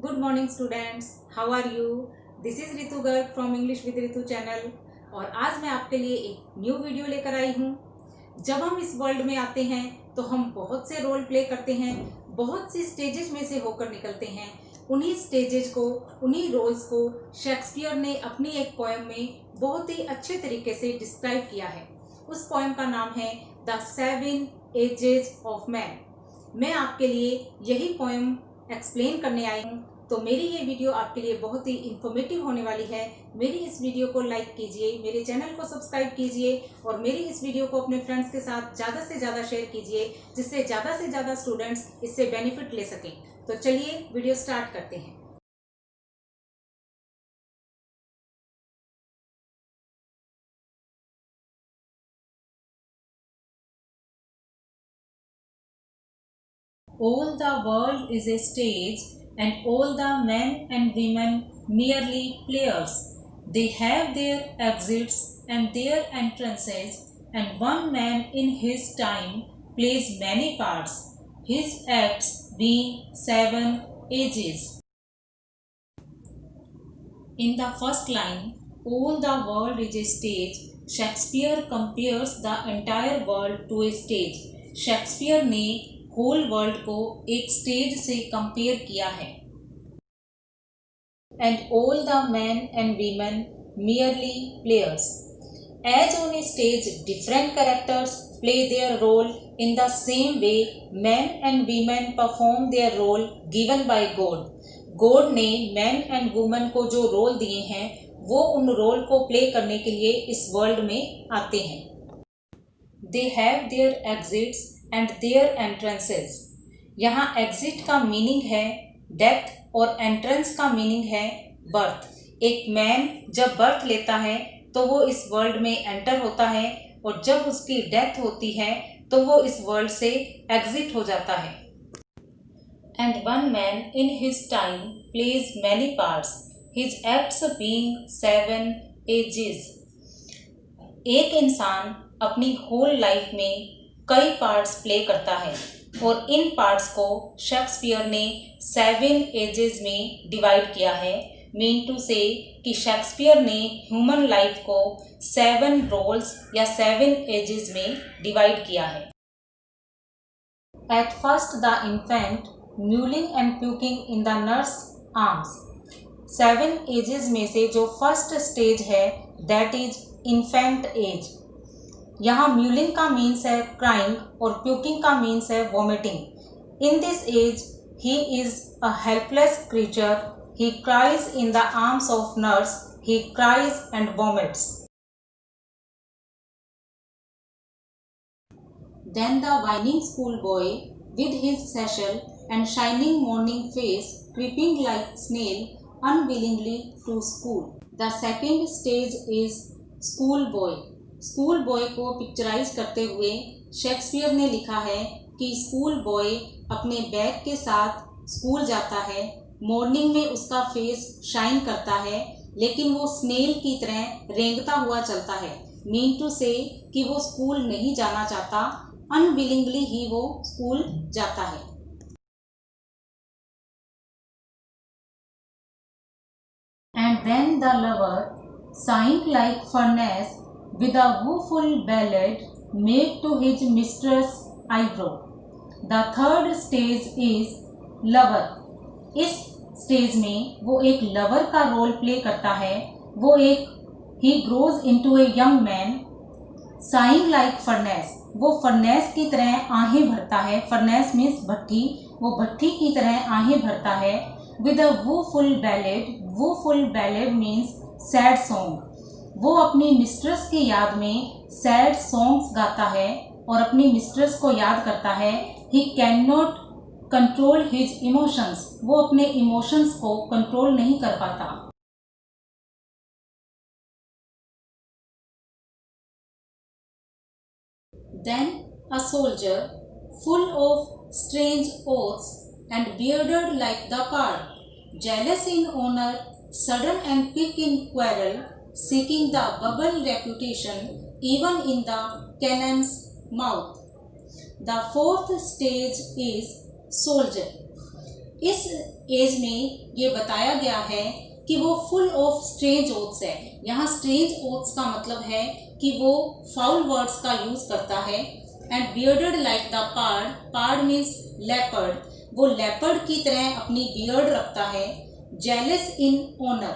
Good morning students, how are you? This is Ritu Garg from English with Ritu channel. और आज मैं आपके लिए एक न्यू वीडियो लेकर आई हूँ। जब हम इस वर्ल्ड में आते हैं तो हम बहुत से रोल प्ले करते हैं, बहुत सी स्टेजेस में से होकर निकलते हैं। उन्हीं स्टेजेस को, उन्हीं रोल्स को शेक्सपियर ने अपनी एक पोएम में बहुत ही अच्छे तरीके से डिस्क्राइब किया है। उस पोएम का नाम है द 7 एजेस ऑफ मैन। मैं आपके लिए यही पोएम एक्सप्लेन करने आई हूँ, तो मेरी ये वीडियो आपके लिए बहुत ही इंफॉर्मेटिव होने वाली है। मेरी इस वीडियो को लाइक कीजिए, मेरे चैनल को सब्सक्राइब कीजिए और मेरी इस वीडियो को अपने फ्रेंड्स के साथ ज़्यादा से ज़्यादा शेयर कीजिए, जिससे ज़्यादा से ज़्यादा स्टूडेंट्स इससे बेनिफिट ले सकें। तो चलिए वीडियो स्टार्ट करते हैं। All the world is a stage, and all the men and women merely players. They have their exits and their entrances, and one man in his time plays many parts, his acts being 7 ages. In the first line, all the world is a stage, Shakespeare compares the entire world to a stage. Shakespeare ने whole world को एक stage से compare किया है। And all the man and women merely players. As on a stage, different characters play their role. In the same way, men and women perform their role given by God. God ने man and women को जो role दिए हैं, वो उन role को play करने के लिए इस वर्ल्ड में आते हैं। They have their exits and their entrances. यहाँ एग्जिट का मीनिंग है डेथ और एंट्रेंस का मीनिंग है बर्थ। एक मैन जब बर्थ लेता है तो वो इस वर्ल्ड में एंटर होता है, और जब उसकी डेथ होती है तो वो इस वर्ल्ड से एग्जिट हो जाता है। And one man in his time plays many parts, his acts being 7 ages. एक इंसान अपनी होल लाइफ में कई पार्ट्स प्ले करता है, और इन पार्ट्स को शेक्सपियर ने 7 एजेस में डिवाइड किया है। मीन टू से कि शेक्सपियर ने ह्यूमन लाइफ को 7 रोल्स या 7 एजेस में डिवाइड किया है। At first the infant mewling and puking in the nurse arms. 7 एजेस में से जो फर्स्ट स्टेज है दैट इज इन्फेंट एज। यहाँ म्यूलिंग का मीन्स है क्राइंग और प्यूकिंग का मीन्स है vomiting. In this age he is a helpless creature, he cries in the arms of nurse, he cries and vomits. Then the whining schoolboy with his satchel and shining morning face creeping like snail unwillingly to school. The second stage is schoolboy. School boy को picturise करते हुए Shakespeare ने लिखा है कि school boy अपने bag के साथ स्कूल जाता है। मॉर्निंग में उसका फेस शाइन करता है, लेकिन वो स्नेल की तरह रेंगता हुआ चलता है। मीन टू से कि वो स्कूल नहीं जाना चाहता, अनविलिंगली ही वो स्कूल जाता है। And then the lover sighing like furnace with a woeful ballad made to his mistress eyebrow. The third stage is lover. इस स्टेज में वो एक लवर का रोल प्ले करता है। वो एक he grows into a young man, sighing like furnace. वो फर्नेस की तरह आहें भरता है। फर्नेस मीन्स भट्टी, वो भट्टी की तरह आहें भरता है। With a woeful ballad, woeful ballad means sad song. वो अपनी मिस्ट्रेस की याद में सैड सॉन्ग्स गाता है और अपनी मिस्ट्रेस को याद करता है। He can not control his emotions. वो अपने इमोशंस को कंट्रोल नहीं कर पाता। Then a soldier full of strange oaths and bearded like the card, jealous in honor, sudden and quick in quarrel, seeking the bubble reputation even in the cannon's mouth. The fourth stage is soldier. इस as में ये बताया गया है कि वो full of strange oaths है। यहाँ स्ट्रेंज ओथ्स का मतलब है कि वो फाउल वर्ड्स का यूज करता है। And bearded like the pard, pard means leopard, वो लेपर्ड की तरह अपनी बियर्ड रखता है। जेलस इन ओनर,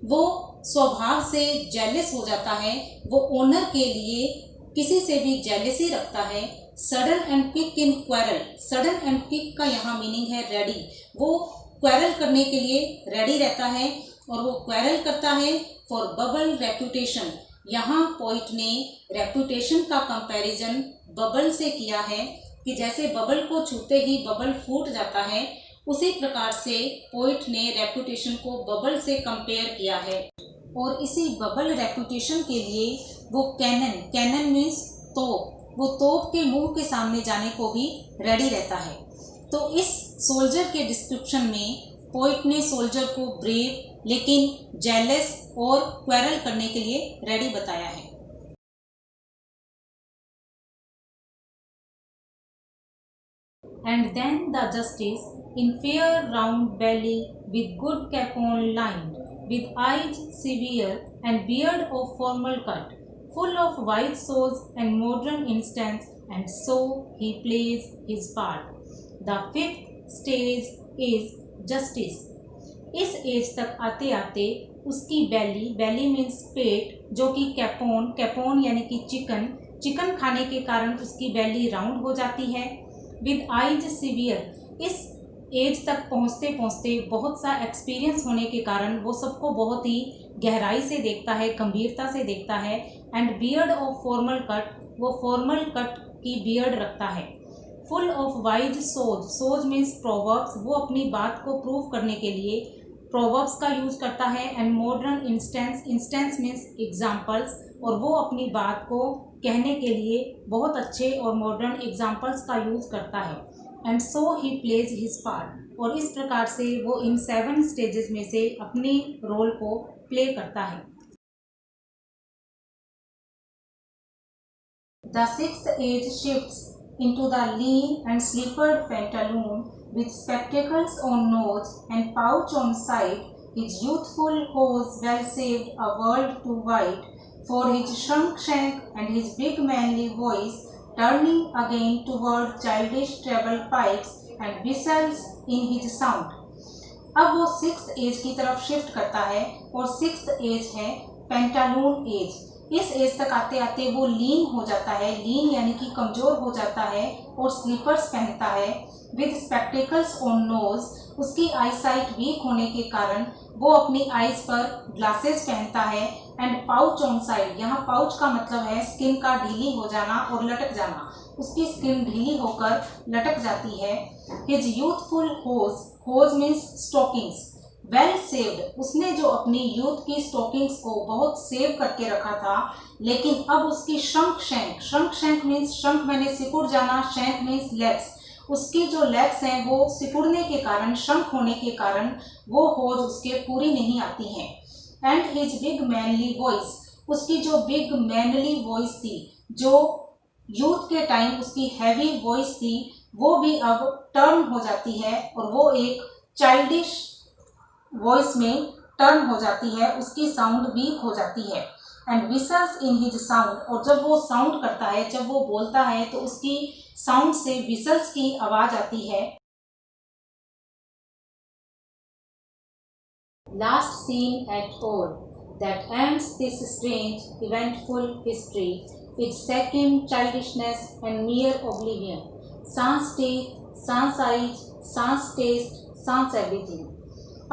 वो स्वभाव से जेलस हो जाता है, वो ओनर के लिए किसी से भी जेलसी रखता है। Sudden and quick in quarrel, sudden and quick का यहाँ मीनिंग है रेडी, वो क्वेरल करने के लिए रेडी रहता है और वो क्वेरल करता है फॉर बबल रेपुटेशन। यहाँ पोइट ने रेपुटेशन का कंपैरिजन बबल से किया है कि जैसे बबल को छूते ही बबल फूट जाता है, उसी प्रकार से पोइट ने रेपुटेशन को बबल से कंपेयर किया है। और इसी बबल रेपुटेशन के लिए वो कैनन, कैनन मीन्स तोप, वो तोप के मुंह के सामने जाने को भी रेडी रहता है। तो इस सोल्जर के डिस्क्रिप्शन में पोइट ने सोल्जर को ब्रेव लेकिन जेलस और क्वेरल करने के लिए रेडी बताया है। And then the justice in fair round belly with good capon lined, with eyes severe and beard of formal cut, full of white swords and modern instance, and so he plays his part. The fifth stage is justice. इस as तक आते आते उसकी बैली, बैली means पेट, जो कि Capone, Capone यानी कि chicken, chicken खाने के कारण उसकी बैली राउंड हो जाती है। विद आइज सिवियर, इस एज तक पहुँचते पहुँचते बहुत सा एक्सपीरियंस होने के कारण वो सबको बहुत ही गहराई से देखता है, गंभीरता से देखता है। And beard of formal cut, वो फॉर्मल कट की बियर्ड रखता है। Full of wise shows, shows means proverbs, वो अपनी बात को प्रूव करने के लिए प्रोवर्ब्स का यूज करता है। And modern instance, instance means examples, और वो अपनी बात को कहने के लिए बहुत अच्छे और मॉडर्न एग्जाम्पल्स का यूज करता है। And so he plays his part, और इस प्रकार से वो इन 7 स्टेजेस में से अपनी रोल को प्ले करता है। The sixth age shifts into the lean and slippered pantaloon with spectacles on nose and pouch on side, his youthful hose well saved a world too wide, for his shrunk shank and his big manly voice turning again toward childish treble pipes and whistles in his sound. अब वो 6th as की तरफ shift करता है और 6th as है Pantaloons as. इस as तक आते आते वो लीन हो जाता है, लीन यानी कि कमज़ोर हो जाता है, और स्लीपर्स पहनता है। विद स्पेक्टिकल्स ऑन नोज, उसकी आई साइट वीक होने के कारण वो अपनी आईज पर ग्लासेस पहनता है। एंड पाउच ऑन साइड, यहाँ पाउच का मतलब है स्किन का ढीली हो जाना और लटक जाना, उसकी स्किन ढीली होकर लटक जाती है। हिज यूथफुल होज, होज मीन्स स्टॉकिंग्स, वेल सेव्ड, उसने जो अपनी यूथ की स्टॉकिंग्स को बहुत सेव करके रखा था, लेकिन अब उसकी shrunk shank, shrunk shank means shrunk मैंने सिकुड़ जाना, शैंक मीन्स लेग्स, उसकी जो लेग्स हैं वो सिकुड़ने के कारण, श्रंक होने के कारण वो होज उसके पूरी नहीं आती हैं। And his big manly voice, उसकी जो बिग मैनली वॉइस थी, जो यूथ के टाइम उसकी हैवी वॉइस थी, वो भी अब टर्न हो जाती है और वो एक चाइल्डिश वॉइस में टर्न हो जाती है, उसकी साउंड वीक हो जाती है। And whistles in his sound, और जब वो साउंड करता है, जब वो बोलता है तो उसकी साउंड से विसल्स की आवाज आती है। Last scene at all that ends this strange eventful history with second childishness and mere oblivion, sans take, sans eyes, sans taste, sans everything.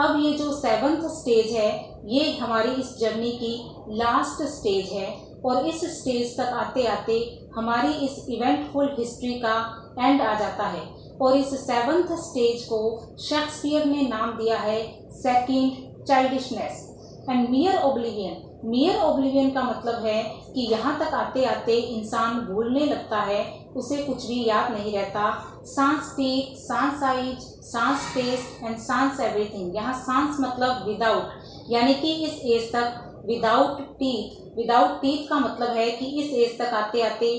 अब ये जो 7th स्टेज है, ये हमारी इस जर्नी की लास्ट स्टेज है, और इस स्टेज तक आते आते हमारी इस इवेंटफुल हिस्ट्री का एंड आ जाता है। और इस 7th स्टेज को शेक्सपियर ने नाम दिया है second childishness. And mere oblivion, मियर oblivion का मतलब है कि यहाँ तक आते आते इंसान भूलने लगता है, उसे कुछ भी याद नहीं रहता। सांस take, sans eyes, sans test and सांस एवरीथिंग, यहाँ सांस मतलब विदाउट, यानी कि इस एज तक विदाउट टीथ, विदाउट टीथ का मतलब है कि इस एज तक आते आते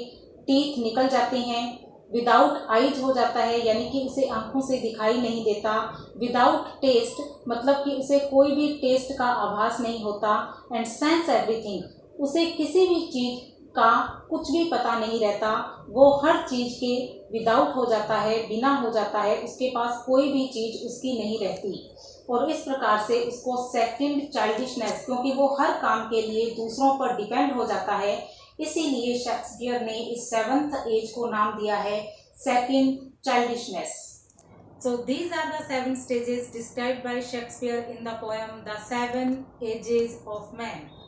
टीथ निकल जाते हैं, विदाउट आइज हो जाता है, यानी कि उसे आंखों से दिखाई नहीं देता। विदाउट टेस्ट मतलब कि उसे कोई भी टेस्ट का आभास नहीं होता। एंड सेंस एवरीथिंग, उसे किसी भी चीज़ का कुछ भी पता नहीं रहता, वो हर चीज़ के विदाउट हो जाता है, बिना हो जाता है, उसके पास कोई भी चीज़ उसकी नहीं रहती। और इस प्रकार से उसको सेकंड चाइल्डिशनेस, क्योंकि वो हर काम के लिए दूसरों पर डिपेंड हो जाता है, इसीलिए शेक्सपियर ने इस 7th एज को नाम दिया है second childishness. So these are the 7 stages described by Shakespeare in the poem The Seven Ages of Man.